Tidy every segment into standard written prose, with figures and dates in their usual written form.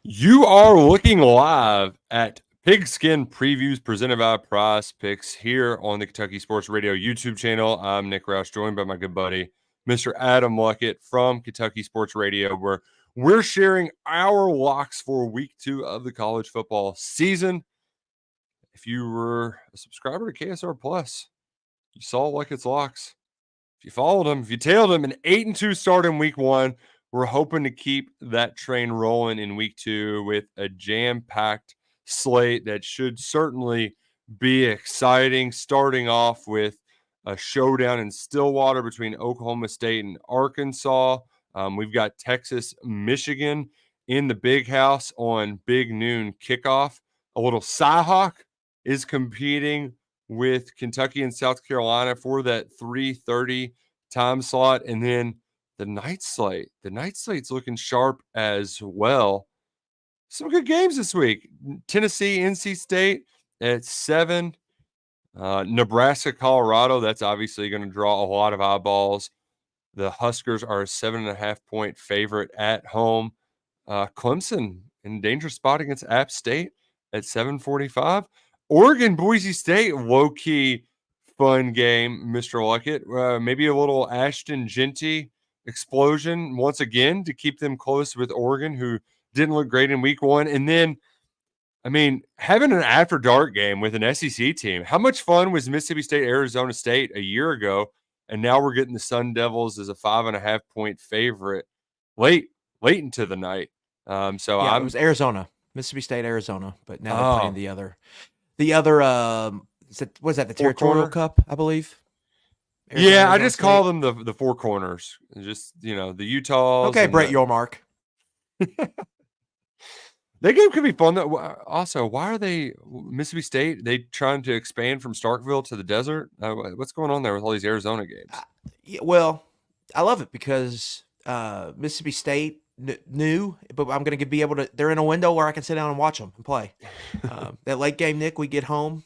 You are looking live at Pigskin Previews presented by PrizePicks here on the Kentucky Sports Radio YouTube channel. I'm Nick Roush, joined by my good buddy, Mr. Adam Luckett from Kentucky Sports Radio, where we're sharing our locks for week 2 of the college football season. If you were a subscriber to KSR Plus, you saw Luckett's locks. If you followed him, if you tailed him, an 8-2 start in week 1. We're hoping to keep that train rolling in week 2 with a jam-packed slate that should certainly be exciting, starting off with a showdown in Stillwater between Oklahoma State and Arkansas. We've got Texas, Michigan in the big house on big noon kickoff. A little Cyhawk is competing with Kentucky and South Carolina for that 3:30 time slot. And then the night slate's looking sharp as well. Some good games this week. Tennessee, NC State at 7. Nebraska, Colorado. That's obviously going to draw a lot of eyeballs. The Huskers are a 7.5-point favorite at home. Clemson in a dangerous spot against App State at 7:45. Oregon, Boise State, low-key fun game, Mr. Luckett. Maybe a little Ashton Genty explosion once again to keep them close with Oregon, who didn't look great in week 1. And then, I mean, having an after-dark game with an SEC team, how much fun was Mississippi State, Arizona State a year ago? And now we're getting the Sun Devils as a 5.5-point favorite late into the night. It was Arizona, Mississippi State, Arizona, but now they're playing the other. Was that the Territorial Cup, I believe? Arizona, I just call them the Four Corners. Just, the Utahs. Okay, Brett Yormark. That game could be fun. Also, why are they Mississippi State? They trying to expand from Starkville to the desert? What's going on there with all these Arizona games? Well, I love it because Mississippi State new, but I'm going to be able to. They're in a window where I can sit down and watch them and play. That late game, Nick, we get home,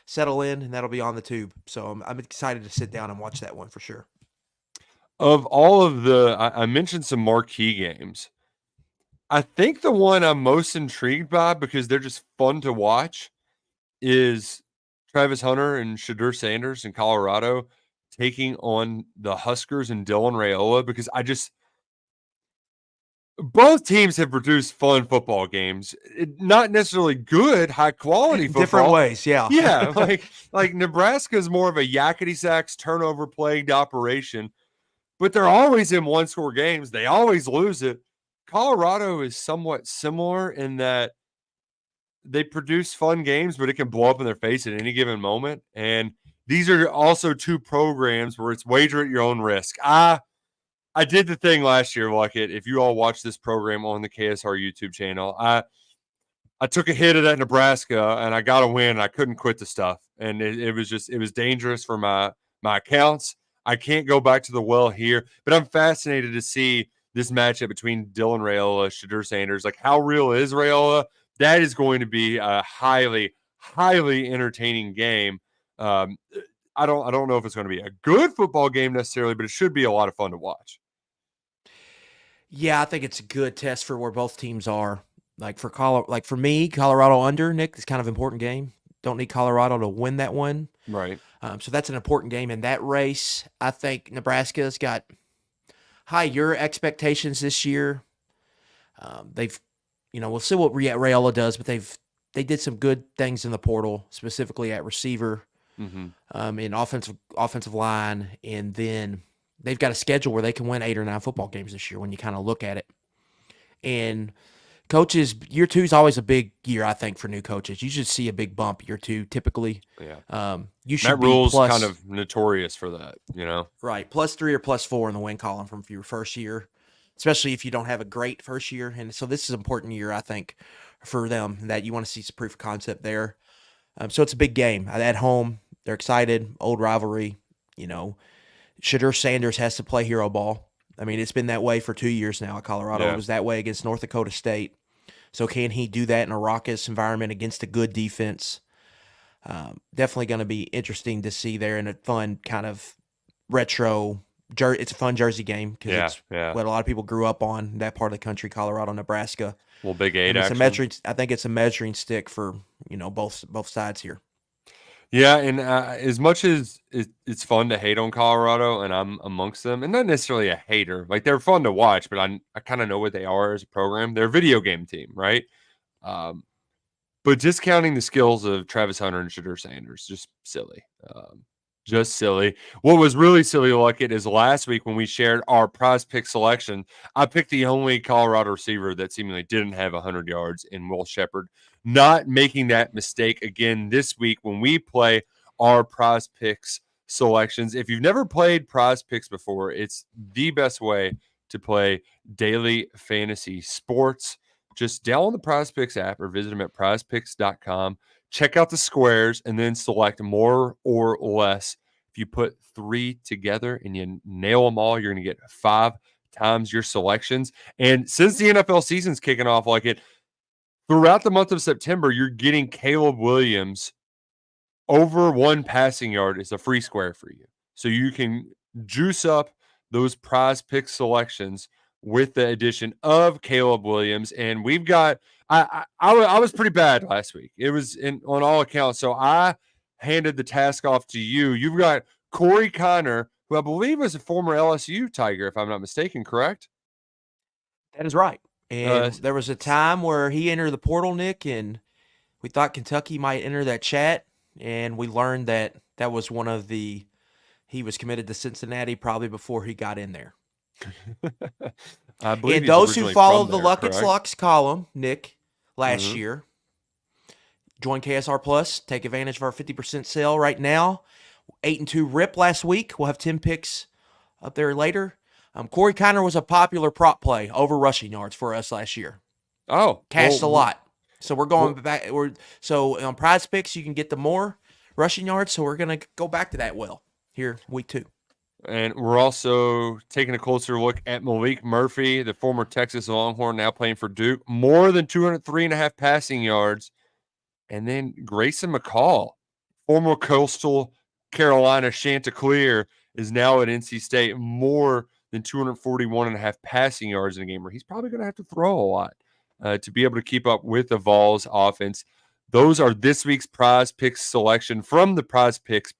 settle in, and that'll be on the tube. So I'm excited to sit down and watch that one for sure. Of all of I mentioned some marquee games. I think the one I'm most intrigued by, because they're just fun to watch, is Travis Hunter and Shedeur Sanders in Colorado taking on the Huskers and Dylan Raiola, because both teams have produced fun football games. Not necessarily good, high-quality football. Different ways, yeah. Yeah, like Nebraska is more of a yakety-sax, turnover-plagued operation, but they're always in one-score games. They always lose it. Colorado is somewhat similar in that they produce fun games, but it can blow up in their face at any given moment. And these are also two programs where it's wager at your own risk. I did the thing last year, Luckett. If you all watch this program on the KSR YouTube channel, I took a hit of that Nebraska and I got a win. I couldn't quit the stuff. And it was dangerous for my accounts. I can't go back to the well here, but I'm fascinated to see this matchup between Dylan Raiola, Shedeur Sanders. Like, how real is Raiola? That is going to be a highly, highly entertaining game. I don't know if it's going to be a good football game necessarily, but it should be a lot of fun to watch. Yeah, I think it's a good test for where both teams are. For me, Colorado under, Nick, is kind of an important game. Don't need Colorado to win that one. Right. So that's an important game in that race. I think Nebraska's got higher expectations this year. We'll see what Raiola does, but they did some good things in the portal, specifically at receiver, in offensive line, and then they've got a schedule where they can win 8 or 9 football games this year when you kind of look at it. And coaches, year 2 is always a big year, I think, for new coaches. You should see a big bump year 2 typically. Yeah. You should Matt Rule's kind of notorious for that, Right. +3 or +4 in the win column from your first year, especially if you don't have a great first year. And so this is an important year, I think, for them, that you want to see some proof of concept there. So it's a big game. At home, they're excited, old rivalry. Shedeur Sanders has to play hero ball. I mean, it's been that way for 2 years now at Colorado. Yeah. It was that way against North Dakota State. So can he do that in a raucous environment against a good defense? Definitely going to be interesting to see there, in a fun kind of retro it's a fun Jersey game because it's yeah. what a lot of people grew up on, that part of the country, Colorado, Nebraska. Well, Big 8 And it's action. I think it's a measuring stick for, both sides here. Yeah, and as much as it's fun to hate on Colorado, and I'm amongst them, and not necessarily a hater, like they're fun to watch, but I kind of know what they are as a program. They're a video game team, right? Um, but discounting the skills of Travis Hunter and Shadur Sanders, just silly. Just silly. What was really silly, Luckett, is last week when we shared our prize pick selection, I picked the only Colorado receiver that seemingly didn't have 100 yards in Will Shepherd. Not making that mistake again this week when we play our prize picks selections. If you've never played prize picks before, it's the best way to play daily fantasy sports. Just download the PrizePicks app or visit them at prizepicks.com. Check out the squares and then select more or less. If you put 3 together and you nail them all, you're going to get 5 times your selections. And since the NFL season's kicking off like it, throughout the month of September, you're getting Caleb Williams over 1 passing yard is a free square for you. So you can juice up those prize pick selections with the addition of Caleb Williams. And we've got I was pretty bad last week. It was on all accounts. So I handed the task off to you. You've got Corey Connor, who I believe was a former LSU Tiger, if I'm not mistaken, correct? That is right. And there was a time where he entered the portal, Nick, and we thought Kentucky might enter that chat. And we learned that was he was committed to Cincinnati probably before he got in there. I believe and those who followed the Luckett's Locks column, Nick, last year, join KSR Plus. Take advantage of our 50% sale right now. 8-2 rip last week. We'll have 10 picks up there later. Corey Connor was a popular prop play over rushing yards for us last year. Oh, cashed a lot. So we're going back. So on Prize Picks, you can get the more rushing yards. So we're going to go back to that here week 2. And we're also taking a closer look at Malik Murphy, the former Texas Longhorn, now playing for Duke. More than 203.5 passing yards. And then Grayson McCall, former Coastal Carolina Chanticleer, is now at NC State. More than 241.5 passing yards in a game where he's probably going to have to throw a lot to be able to keep up with the Vols offense. Those are this week's Prize Picks selection from the Prize Picks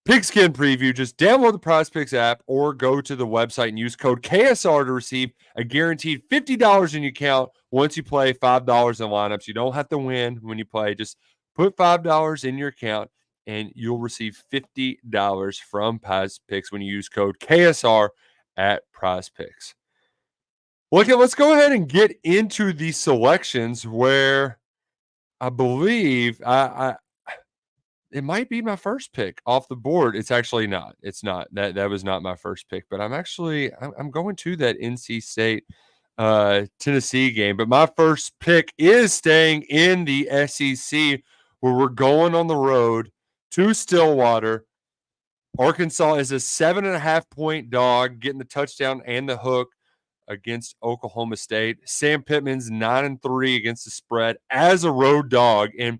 Pigskin preview. Just download the PrizePicks app or go to the website and use code KSR to receive a guaranteed $50 in your account once you play $5 in lineups. You don't have to win when you play. Just put $5 in your account and you'll receive $50 from PrizePicks when you use code KSR at PrizePicks. Let's go ahead and get into the selections where I believe it might be my first pick off the board. It's actually not. It's not. That was not my first pick, but I'm going to that NC State Tennessee game. But my first pick is staying in the SEC, where we're going on the road to Stillwater. Arkansas is a 7.5-point dog, getting the touchdown and the hook against Oklahoma State. Sam Pittman's 9-3 against the spread as a road dog. And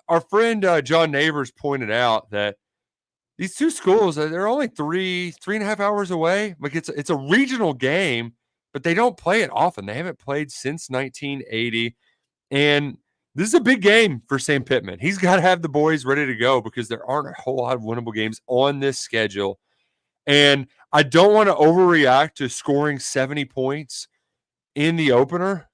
our friend John Neighbors pointed out that these two schools, they're only 3.5 hours away. Like it's a regional game, but they don't play it often. They haven't played since 1980. And this is a big game for Sam Pittman. He's got to have the boys ready to go because there aren't a whole lot of winnable games on this schedule. And I don't want to overreact to scoring 70 points in the opener,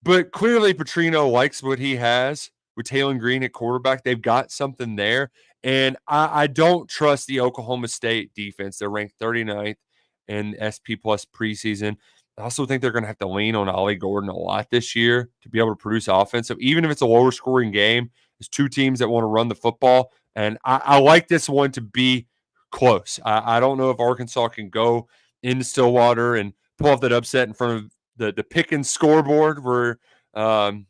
but clearly Petrino likes what he has with Taylor Green at quarterback. They've got something there. And I don't trust the Oklahoma State defense. They're ranked 39th in SP Plus preseason. I also think they're going to have to lean on Ollie Gordon a lot this year to be able to produce offense. So even if it's a lower scoring game, there's two teams that want to run the football. And I like this one to be close. I don't know if Arkansas can go into Stillwater and pull off that upset in front of the Pickens scoreboard where every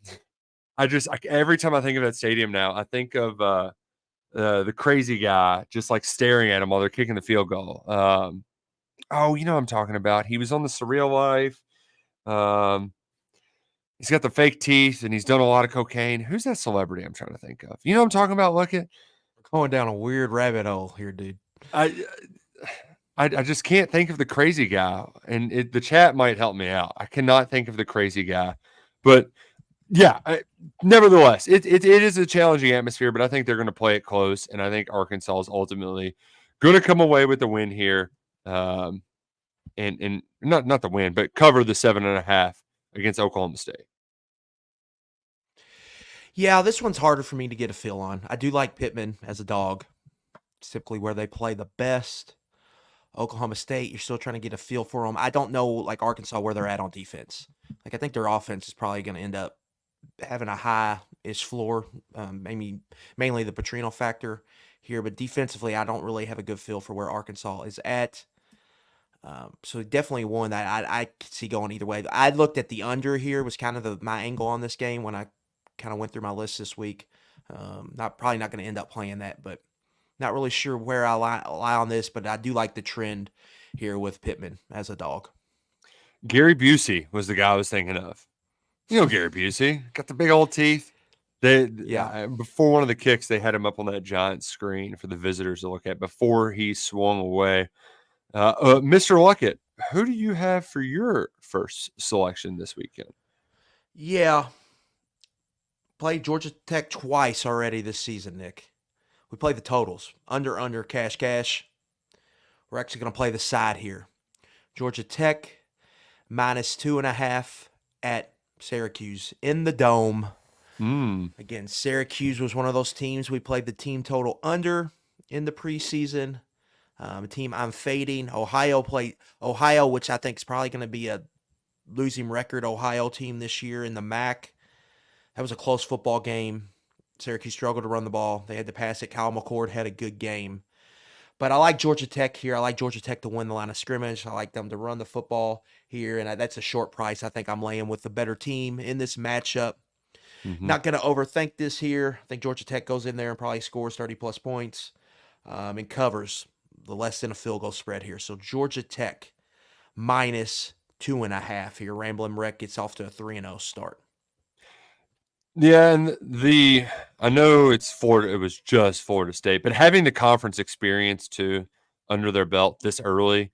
time I think of that stadium now, I think of the crazy guy just like staring at him while they're kicking the field goal. You know what I'm talking about. He was on The Surreal Life. He's got the fake teeth and he's done a lot of cocaine. Who's that celebrity I'm trying to think of? You know what I'm talking about, Luckett? Going down a weird rabbit hole here, dude. I just can't think of the crazy guy, and the chat might help me out. I cannot think of the crazy guy, but yeah, nevertheless, it is a challenging atmosphere, but I think they're going to play it close, and I think Arkansas is ultimately going to come away with the win here, and not the win, but cover the 7.5 against Oklahoma State. Yeah, this one's harder for me to get a feel on. I do like Pittman as a dog. It's typically where they play the best. Oklahoma State, you're still trying to get a feel for them. I don't know, like Arkansas, where they're at on defense. Like I think their offense is probably going to end up having a high-ish floor, maybe mainly the Petrino factor here. But defensively, I don't really have a good feel for where Arkansas is at. So definitely one that I could see going either way. I looked at the under here, was kind of my angle on this game when I kind of went through my list this week. Probably not going to end up playing that, but not really sure where I lie on this, but I do like the trend here with Pittman as a dog. Gary Busey was the guy I was thinking of. You know Gary Busey, got the big old teeth. Before one of the kicks, they had him up on that giant screen for the visitors to look at before he swung away. Mr. Luckett, who do you have for your first selection this weekend? Yeah. Played Georgia Tech twice already this season, Nick. We play the totals. Under, cash. We're actually going to play the side here. Georgia Tech -2.5 at Syracuse in the Dome. Again, Syracuse was one of those teams we played the team total under in the preseason. A team I'm fading. Ohio, which I think is probably going to be a losing record Ohio team this year in the MAC. That was a close football game. Syracuse struggled to run the ball. They had to pass it. Kyle McCord had a good game. But I like Georgia Tech here. I like Georgia Tech to win the line of scrimmage. I like them to run the football here, and that's a short price. I think I'm laying with the better team in this matchup. Not going to overthink this here. I think Georgia Tech goes in there and probably scores 30-plus points and covers the less than a field goal spread here. So Georgia Tech -2.5 here. Ramblin' Wreck gets off to a 3-0 start. Yeah, and I know it's Florida. It was just Florida State, but having the conference experience too under their belt this early,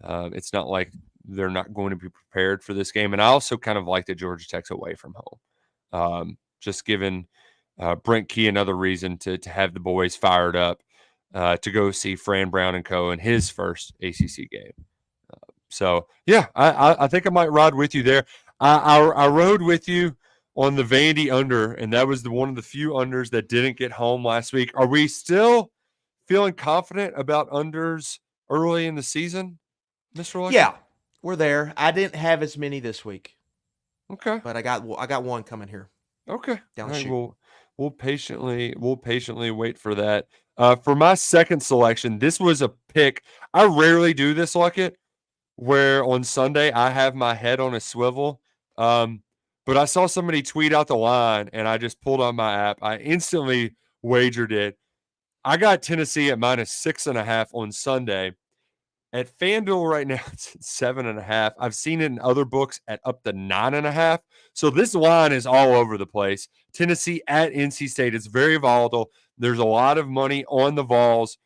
it's not like they're not going to be prepared for this game. And I also kind of like that Georgia Tech's away from home, just giving Brent Key another reason to have the boys fired up to go see Fran Brown and Co. in his first ACC game. So yeah, I think I might ride with you there. I rode with you on the Vandy under, and that was one of the few unders that didn't get home last week. Are we still feeling confident about unders early in the season, Mr. Luckett? Yeah, we're there. I didn't have as many this week. Okay. But I got one coming here. Okay. Down the chute. We'll patiently wait for that. For my second selection, this was a pick. I rarely do this, Luckett, where on Sunday I have my head on a swivel. But I saw somebody tweet out the line, and I just pulled on my app. I instantly wagered it. I got Tennessee at -6.5 on Sunday. At FanDuel right now, it's at 7.5. I've seen it in other books at up to 9.5. So this line is all over the place. Tennessee at NC State. It's very volatile. There's a lot of money on the Vols.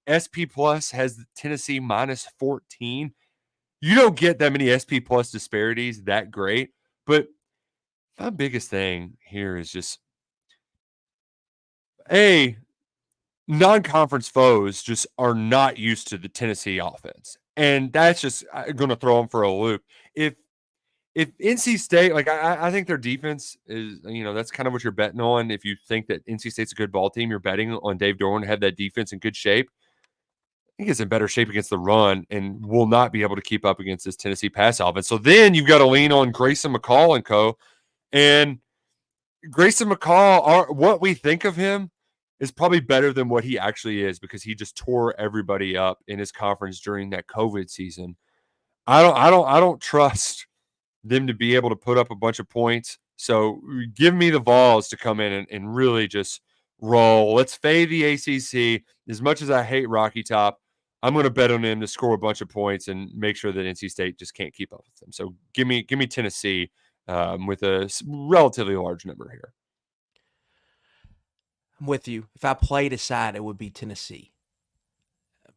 SP Plus has Tennessee -14. You don't get that many SP Plus disparities that great. But my biggest thing here is just, non-conference foes just are not used to the Tennessee offense. And that's just going to throw them for a loop. If NC State, I think their defense is, that's kind of what you're betting on. If you think that NC State's a good ball team, you're betting on Dave Doran to have that defense in good shape. I think it's in better shape against the run and will not be able to keep up against this Tennessee pass offense. So then you've got to lean on Grayson McCall and co. And Grayson McCall, what we think of him is probably better than what he actually is because he just tore everybody up in his conference during that COVID season. I don't trust them to be able to put up a bunch of points. So give me the Vols to come in and really just roll. Let's fade the ACC. As much as I hate Rocky Top, I'm going to bet on him to score a bunch of points and make sure that NC State just can't keep up with them. So give me Tennessee with a relatively large number here. I'm with you. If I played a side, it would be Tennessee.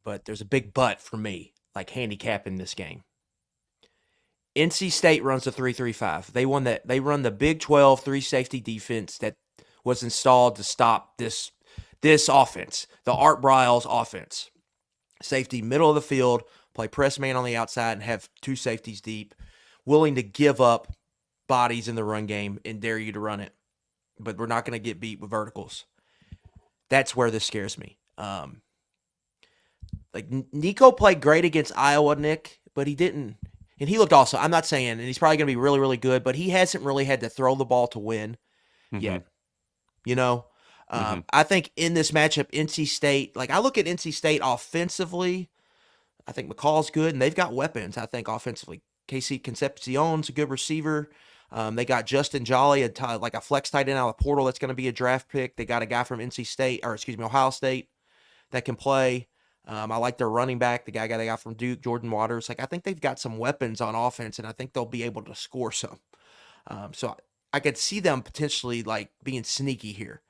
but there's a big but for me, like handicapping this game. NC State runs a 3-3-5. They run the Big 12 3-safety defense that was installed to stop this offense, the Art Briles offense. Safety, middle of the field, play press man on the outside, and have 2 safeties deep, willing to give up bodies in the run game and dare you to run it. But we're not going to get beat with verticals. That's where this scares me. Like Nico played great against Iowa, Nick, but he didn't. And he looked awesome. I'm not saying, and he's probably going to be really, really good, but he hasn't really had to throw the ball to win yet. You know? I think in this matchup, NC State, like I look at NC State offensively, I think McCall's good, and they've got weapons, I think, offensively. Casey Concepcion's a good receiver. They got Justin Jolly, like a flex tight end out of the portal that's going to be a draft pick. They got a guy from Ohio State that can play. I like their running back, the guy they got from Duke, Jordan Waters. Like I think they've got some weapons on offense, and I think they'll be able to score some. So I could see them potentially like being sneaky here.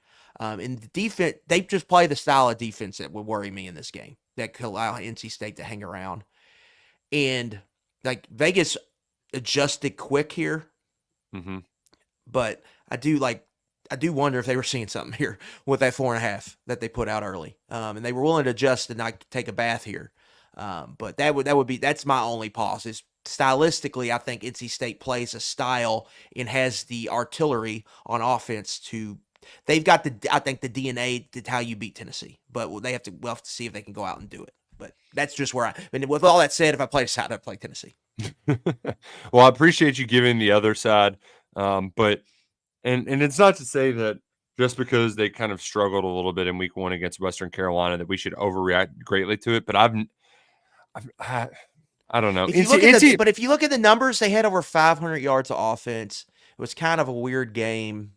In the defense, they just play the style of defense that would worry me in this game that could allow NC State to hang around. And like Vegas adjusted quick here, but I do wonder if they were seeing something here with that 4.5 that they put out early. And they were willing to adjust and not take a bath here. But that's my only pause is stylistically, I think NC State plays a style and has the artillery on offense they've got the DNA to how you beat Tennessee, but we'll have to see if they can go out and do it. But that's just where with all that said, if I play a side, I'd play Tennessee. Well, I appreciate you giving the other side. But it's not to say that just because they kind of struggled a little bit in week 1 against Western Carolina that we should overreact greatly to it. But I don't know. But if you look at the numbers, they had over 500 yards of offense. It was kind of a weird game.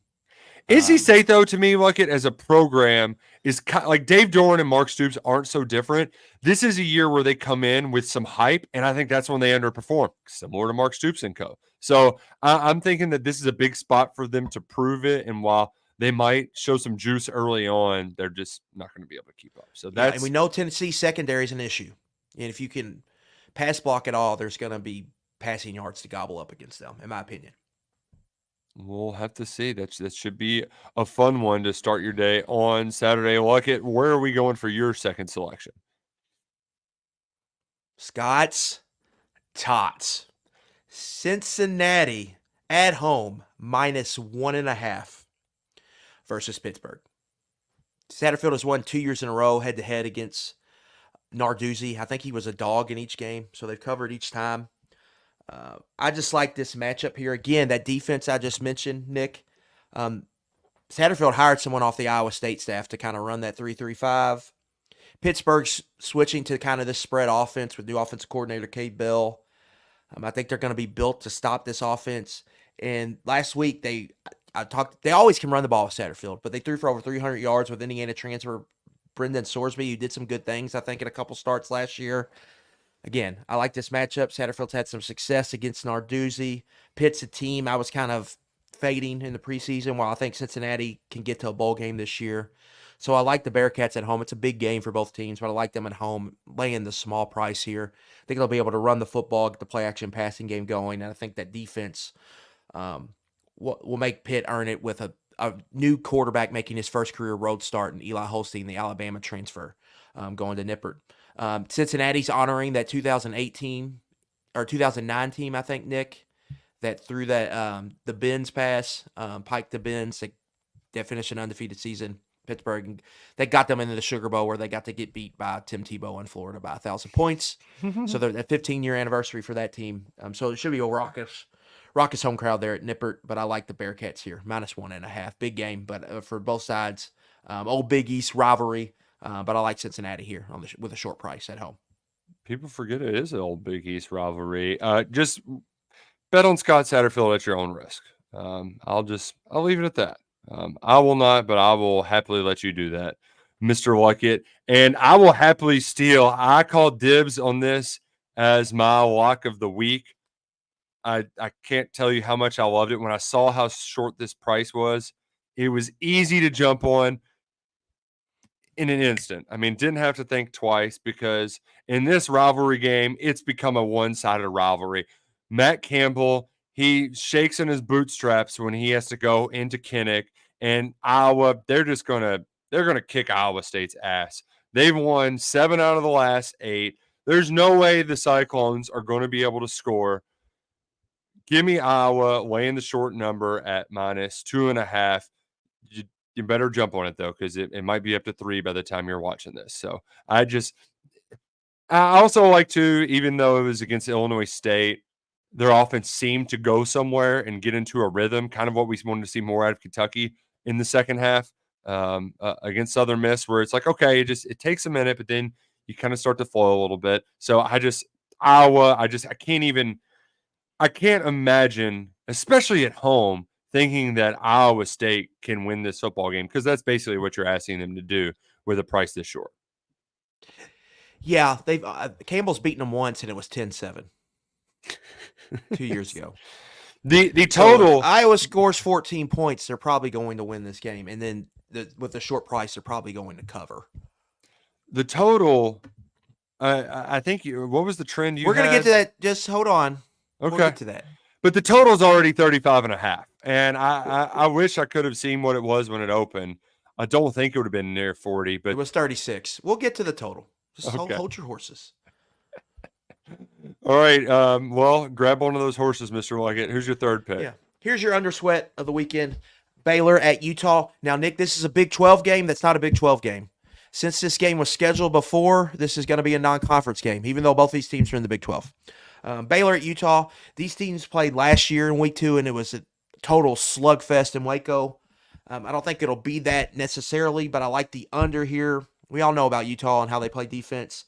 NC State, though, to me, Luckett, as a program, is kind of like Dave Doran and Mark Stoops aren't so different. This is a year where they come in with some hype, and I think that's when they underperform, similar to Mark Stoops and co. So I'm thinking that this is a big spot for them to prove it, and while they might show some juice early on, they're just not going to be able to keep up. So and we know Tennessee secondary is an issue, and if you can pass block at all, there's going to be passing yards to gobble up against them, in my opinion. We'll have to see. That should be a fun one to start your day on Saturday. Luckett, where are we going for your second selection? Scott's Tots. Cincinnati at home, -1.5 versus Pittsburgh. Satterfield has won 2 years in a row head-to-head against Narduzzi. I think he was a dog in each game, so they've covered each time. I just like this matchup here. Again, that defense I just mentioned, Nick. Satterfield hired someone off the Iowa State staff to kind of run that 3-3-5. Pittsburgh's switching to kind of this spread offense with new offensive coordinator Cade Bell. I think they're going to be built to stop this offense. And last week they always can run the ball with Satterfield, but they threw for over 300 yards with Indiana transfer Brendan Sorsby, who did some good things, I think, in a couple starts last year. Again, I like this matchup. Satterfield's had some success against Narduzzi. Pitt's a team I was kind of fading in the preseason, while I think Cincinnati can get to a bowl game this year. So I like the Bearcats at home. It's a big game for both teams, but I like them at home, laying the small price here. I think they'll be able to run the football, get the play-action passing game going, and I think that defense will make Pitt earn it with a new quarterback making his first career road start, and Eli Holstein, the Alabama transfer, going to Nippert. Cincinnati's honoring that 2018 or 2009 team, I think, Nick, that threw that the Benz pass, Pike to Benz, that finished an undefeated season. Pittsburgh, they got them into the Sugar Bowl where they got to get beat by Tim Tebow in Florida by 1,000 points. So they're at 15-year anniversary for that team. So it should be a raucous home crowd there at Nippert, but I like the Bearcats here, -1.5. Big game, but for both sides. Old Big East rivalry. But I like Cincinnati here with a short price at home. People forget it is an old Big East rivalry. Just bet on Scott Satterfield at your own risk. I'll leave it at that. I will not, but I will happily let you do that, Mr. Luckett. And I will happily steal. I call dibs on this as my lock of the week. I can't tell you how much I loved it. When I saw how short this price was, it was easy to jump on. in an instant. I mean, didn't have to think twice because in this rivalry game, it's become a one-sided rivalry. Matt Campbell, he shakes in his bootstraps when he has to go into Kinnick, and Iowa, they're gonna kick Iowa State's ass. They've won 7 out of the last 8. There's no way the Cyclones are going to be able to score. Give me Iowa laying the short number at -2.5. You better jump on it, though, because it might be up to 3 by the time you're watching this. So I also like to, even though it was against Illinois State, their offense seemed to go somewhere and get into a rhythm, kind of what we wanted to see more out of Kentucky in the second half against Southern Miss, where it's like, okay, it takes a minute, but then you kind of start to flow a little bit. So Iowa, I can't imagine, especially at home, thinking that Iowa State can win this football game, because that's basically what you're asking them to do with a price this short. Yeah, they've Campbell's beaten them once, and it was 10-7 2 years ago. The total, so Iowa scores 14 points, they're probably going to win this game, and then with the short price, they're probably going to cover. The total, I think what was the trend you? We're going to get to that. Just hold on. Okay, we'll get to that. But the total's already 35.5, and I wish I could have seen what it was when it opened. I don't think it would have been near 40, but it was 36. We'll get to the total. Just okay. hold your horses. All right. Well, grab one of those horses, Mr. Luckett. Who's your third pick? Yeah. Here's your undersweat of the weekend. Baylor at Utah. Now, Nick, this is a Big 12 game. That's not a Big 12 game. Since this game was scheduled before, this is going to be a non-conference game, even though both these teams are in the Big 12. Baylor at Utah. These teams played last year in week 2, and it was a total slugfest in Waco. I don't think it'll be that necessarily, but I like the under here. We all know about Utah and how they play defense.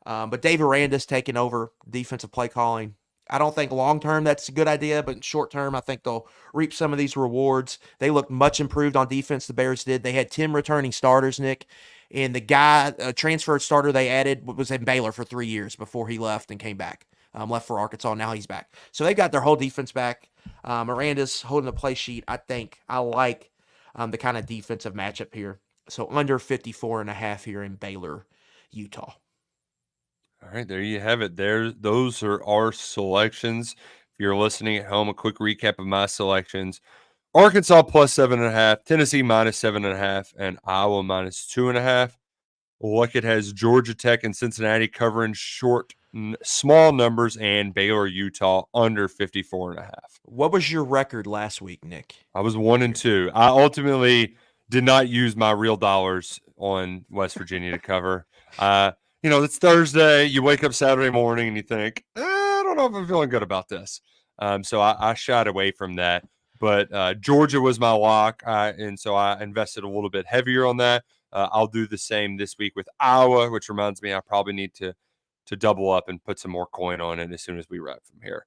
But Dave Aranda's taking over defensive play calling. I don't think long-term that's a good idea, but short-term I think they'll reap some of these rewards. They looked much improved on defense, the Bears did. They had 10 returning starters, Nick, and the guy, transferred starter they added, was in Baylor for 3 years before he left and came back. Left for Arkansas, now he's back. So they got their whole defense back. Aranda's holding the play sheet. I like the kind of defensive matchup here. So under 54.5 here in Baylor, Utah. All right, there you have it. Those are our selections. If you're listening at home, a quick recap of my selections. Arkansas plus 7.5, Tennessee minus 7.5, and Iowa minus 2.5. Luckett has Georgia Tech and Cincinnati covering small numbers, and Baylor, Utah under 54.5. What was your record last week, Nick? I was 1-2. I ultimately did not use my real dollars on West Virginia to cover. It's Thursday. You wake up Saturday morning and you think, I don't know if I'm feeling good about this. So I shied away from that. But Georgia was my lock, and so I invested a little bit heavier on that. I'll do the same this week with Iowa, which reminds me I probably need to double up and put some more coin on it as soon as we wrap from here.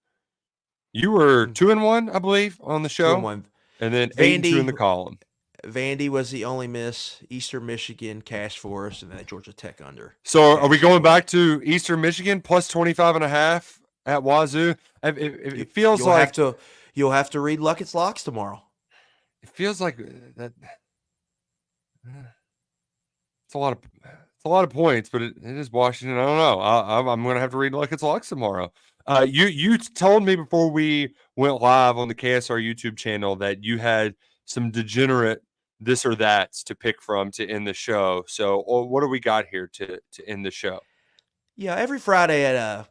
You were 2-1, I believe, on the show. 2-1. And then 8-2 in the column. Vandy was the only miss. Eastern Michigan cashed for us, and then Georgia Tech under. So are we going back to Eastern Michigan plus 25.5 at Wazoo? It feels like you'll have to read Luckett's Locks tomorrow. It feels like that. It's a lot of points, but it is Washington. I don't know. I'm going to have to read Luckett's Locks tomorrow. You told me before we went live on the KSR YouTube channel that you had some degenerate this or that's to pick from to end the show. So what do we got here to end the show? Yeah, every Friday at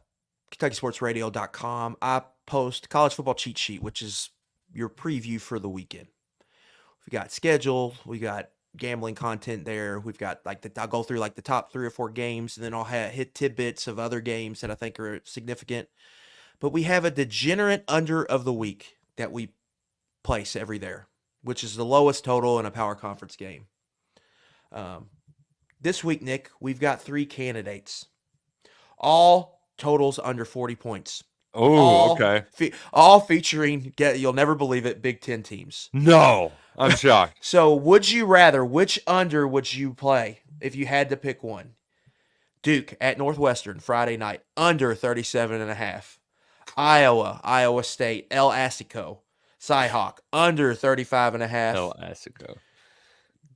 KentuckySportsRadio.com, I post college football cheat sheet, which is your preview for the weekend. We got schedule, we got gambling content there. We've got I'll go through the top 3 or 4 games, and then I'll hit tidbits of other games that I think are significant. But we have a degenerate under of the week that we place every there, which is the lowest total in a power conference game. This week, Nick, we've got 3 candidates. All totals under 40 points. Oh, okay. All featuring, you'll never believe it, Big Ten teams. No, I'm shocked. So would you rather, which under would you play if you had to pick one? Duke at Northwestern, Friday night, under 37.5. Iowa State, El Assico, Cyhawk, under 35.5. El Assico.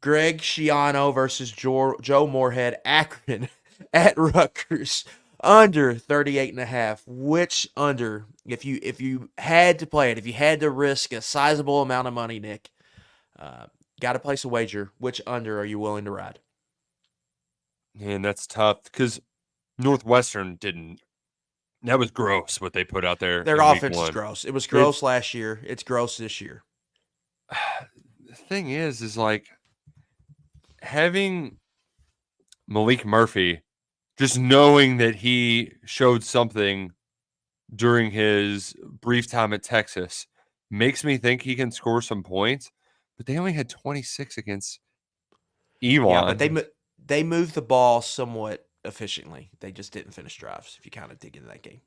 Greg Schiano versus Joe Moorhead. Akron at Rutgers. Under 38.5. Which under, if you had to play it, if you had to risk a sizable amount of money, Nick, got to place a wager, which under are you willing to ride? And that's tough because Northwestern didn't. That was gross what they put out there. Their in week offense is one. gross. It was gross last year. It's gross this year. The thing is like having Malik Murphy, just knowing that he showed something during his brief time at Texas makes me think he can score some points, but they only had 26 against Elon. Yeah, but they moved the ball somewhat efficiently. They just didn't finish drives, if you kind of dig into that game.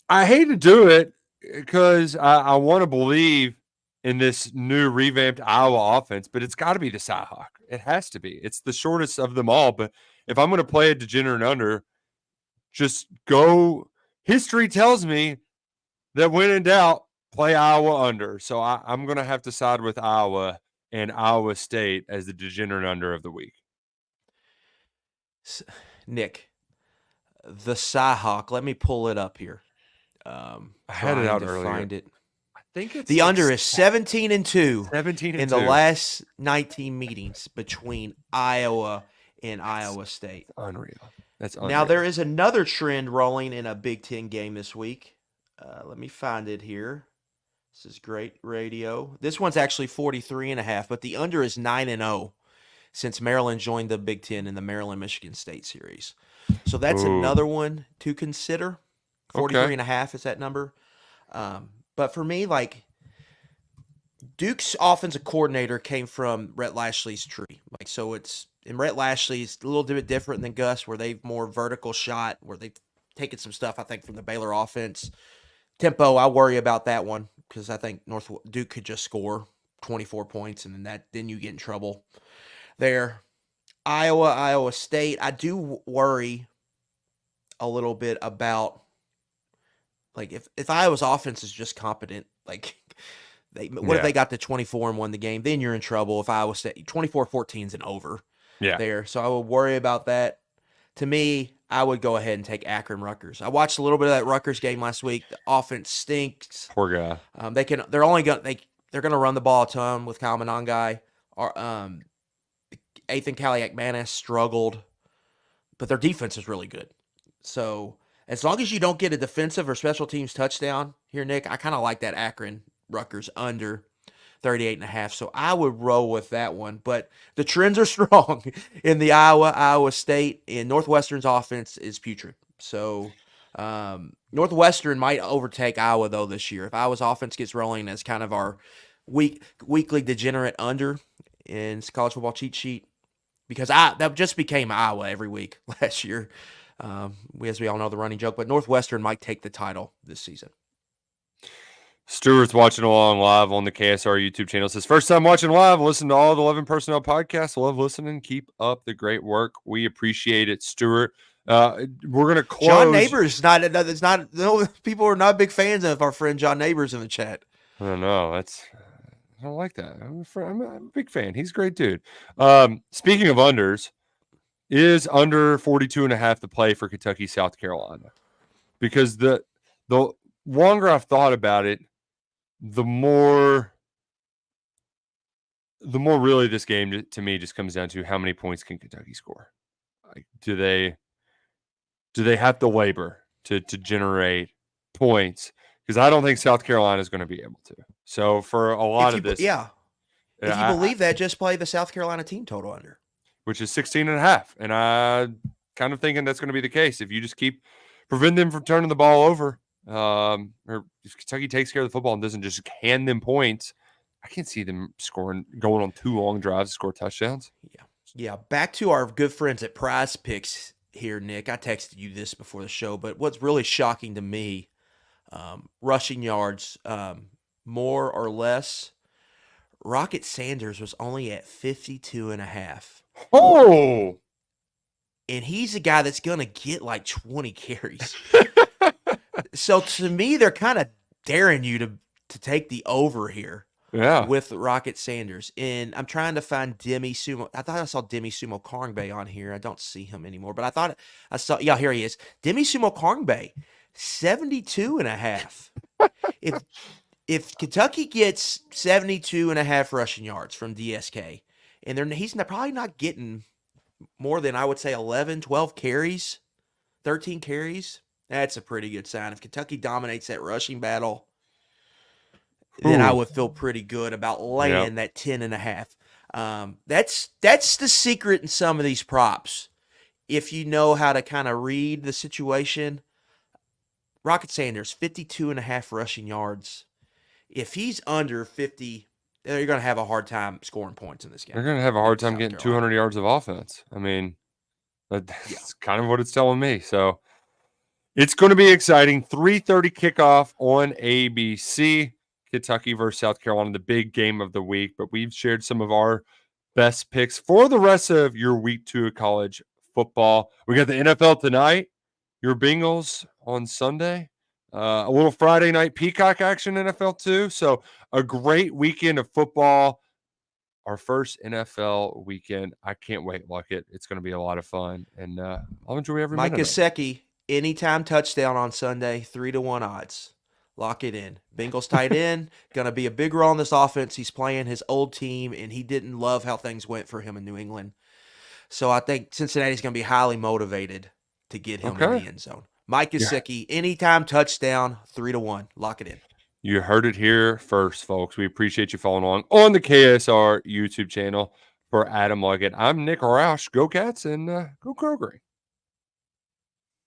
I hate to do it because I want to believe in this new revamped Iowa offense, but it's got to be the Cyhawk. It has to be. It's the shortest of them all, but if I'm going to play a degenerate under, just go. History tells me that when in doubt, play Iowa under. So I'm going to have to side with Iowa and Iowa State as the degenerate under of the week. Nick, the Cyhawk, let me pull it up here. I had it out earlier. Find it. I think it's the under is 17-2 in the last 19 meetings between Iowa and Iowa State. Unreal. That's unreal. Now there is another trend rolling in a Big Ten game this week. Let me find it here. This is great radio. This one's actually 43.5, but the under is 9-0 since Maryland joined the Big Ten in the Maryland-Michigan State series. So that's another one to consider. 43.5 is that number. But for me, like, Duke's offensive coordinator came from Rhett Lashley's tree. And Rhett Lashley's a little bit different than Gus, where they've more vertical shot, where they've taken some stuff, I think, from the Baylor offense. Tempo, I worry about that one because I think Duke could just score 24 points, and then you get in trouble there. Iowa State, I do worry a little bit about, like, if Iowa's offense is just competent, like, if they got to 24 and won the game, then you're in trouble. If Iowa State 24-14 is an over there. So I would worry about that. To me, I would go ahead and take Akron Rutgers. I watched a little bit of that Rutgers game last week. The offense stinks. Poor guy. They're gonna run the ball a ton with Kyle Monangai. Ethan Kaliak-Manis struggled, but their defense is really good. So as long as you don't get a defensive or special teams touchdown here, Nick, I kind of like that Akron Rutgers under 38.5. So I would roll with that one. But the trends are strong in the Iowa State, and Northwestern's offense is putrid. So Northwestern might overtake Iowa, though, this year. If Iowa's offense gets rolling as kind of our weekly degenerate under in college football cheat sheet, because that just became Iowa every week last year. As we all know, the running joke, but Northwestern might take the title this season. Stewart's watching along live on the KSR YouTube channel. Says, first time watching live, listen to all the 11 Personnel podcasts. Love listening. Keep up the great work. We appreciate it, Stewart. We're going to close. John Neighbors, people are not big fans of our friend John Neighbors in the chat. I don't know. I don't like that. I'm a big fan. He's a great dude. Speaking of unders, is under 42.5 the play for Kentucky, South Carolina? Because the longer I've thought about it, the more really this game to me just comes down to how many points can Kentucky score? Like, do they have to labor to generate points? Because I don't think South Carolina is going to be able to. So for a lot of this, if you believe that, just play the South Carolina team total under, which is 16.5, and I kind of thinking that's going to be the case if you just keep prevent them from turning the ball over. Or if Kentucky takes care of the football and doesn't just hand them points, I can't see them going on 2 long drives to score touchdowns. Yeah. Back to our good friends at PrizePicks here, Nick. I texted you this before the show, but what's really shocking to me, rushing yards, more or less. Rocket Sanders was only at 52.5. Oh, and he's a guy that's gonna get like 20 carries. So to me, they're kind of daring you to take the over here. Yeah. with Rocket Sanders. And I'm trying to find Demi Sumo. I thought I saw Demi Sumo Karngbae on here. I don't see him anymore, but I thought I saw, yeah, here he is. Demi Sumo Karngbae, 72.5. If Kentucky gets 72.5 rushing yards from DSK, and he's probably not getting more than, I would say, 11, 12 carries, 13 carries, that's a pretty good sign. If Kentucky dominates that rushing battle, then I would feel pretty good about laying that 10.5. That's the secret in some of these props. If you know how to kind of read the situation, Rocket Sanders, 52.5 rushing yards. If he's under 50, you're going to have a hard time scoring points in this game. They're going to have a hard time getting 200 yards of offense. I mean, that's kind of what it's telling me. So it's going to be exciting. 3:30 kickoff on ABC. Kentucky versus South Carolina, the big game of the week. But we've shared some of our best picks for the rest of your week 2 of college football. We got the NFL tonight. Your Bengals on Sunday. A little Friday night Peacock action NFL too. So a great weekend of football. Our first NFL weekend. I can't wait, Luckett. It's going to be a lot of fun. And I'll enjoy every minute. Mike Gesicki, anytime touchdown on Sunday, 3-1 odds. Lock it in. Bengals tight end, going to be a big role on this offense. He's playing his old team, and he didn't love how things went for him in New England. So I think Cincinnati's going to be highly motivated to get him in the end zone. Mike Gesicki, anytime touchdown, 3-1. Lock it in. You heard it here first, folks. We appreciate you following along on the KSR YouTube channel. For Adam Luckett, I'm Nick Roush. Go Cats and go Kroger.